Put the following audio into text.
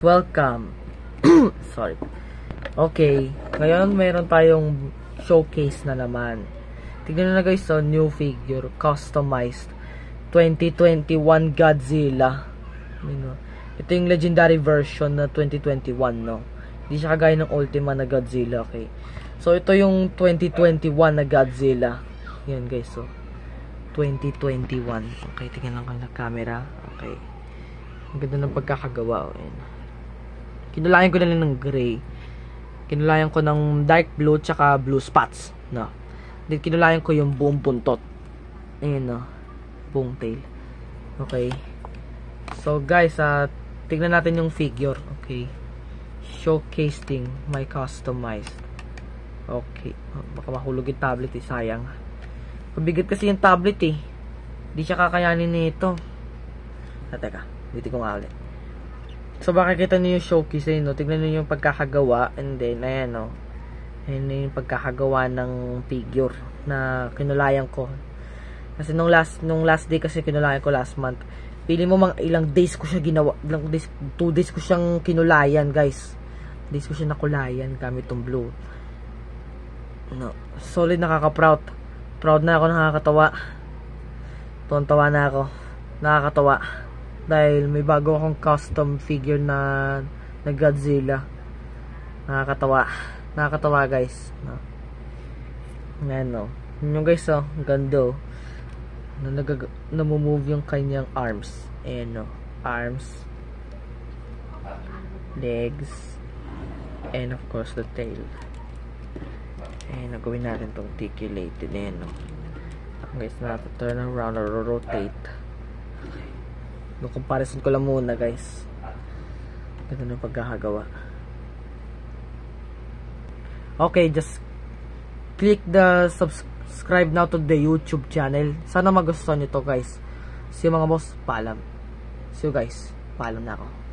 Welcome. Sorry. Okay. Ngayon, mayroon tayong showcase na naman. Tignan na guys, so, new figure. Customized. 2021 Godzilla. Ito yung legendary version na 2021, no? Hindi siya kagaya ng Ultima na Godzilla, okay? So, ito yung 2021 na Godzilla. Yan guys, so. 2021. Okay, tingnan lang ng camera. Okay. Ang ganda ng pagkakagawa. Kinulayan ko na lang ng gray. Kinulayan ko ng dark blue tsaka blue spots. No. Then kinulayan ko yung buong buntot. Ayan, no. Buong tail. Okay. So, guys, tignan natin yung figure. Okay. Showcasing my customized. Okay. Baka mahulog yung tablet, sayang. Mabigat kasi yung tablet, Hindi siya kakayanin nito. Teka. Dito ko nga ulit. So, baka kita niyo yung showcase, no? Tignan niyo yung pagkakagawa. And then, ayan, no? Ayan yung pagkakagawa ng figure na kinulayan ko. Kasi nung last day kasi kinulayan ko last month. Pili mo ilang days ko siya ginawa. 2 days ko siyang kinulayan, guys. Days ko siya nakulayan gamit tong blue. No. Solid, nakaka-proud. Proud na ako, nakakatawa. Tuwan-tawa na ako. Nakakatawa. Dahil may bago akong custom figure na Godzilla. Nakakatawa. Nakakatawa, guys. No. Ngayon, no. Yung guys, ganda. Namumove yung kanyang arms. Ayan, no. Arms. Legs. And of course, the tail. Ayan, gawin natin itong articulated. Ayan, no. Guys, turn around or rotate. No comparison ko lang muna, guys. Ganda ng pagkakagawa. Okay, just click the subscribe now to the YouTube channel. Sana magustuhan nyo to, guys. See you mga boss, paalam. See you guys, paalam na ako.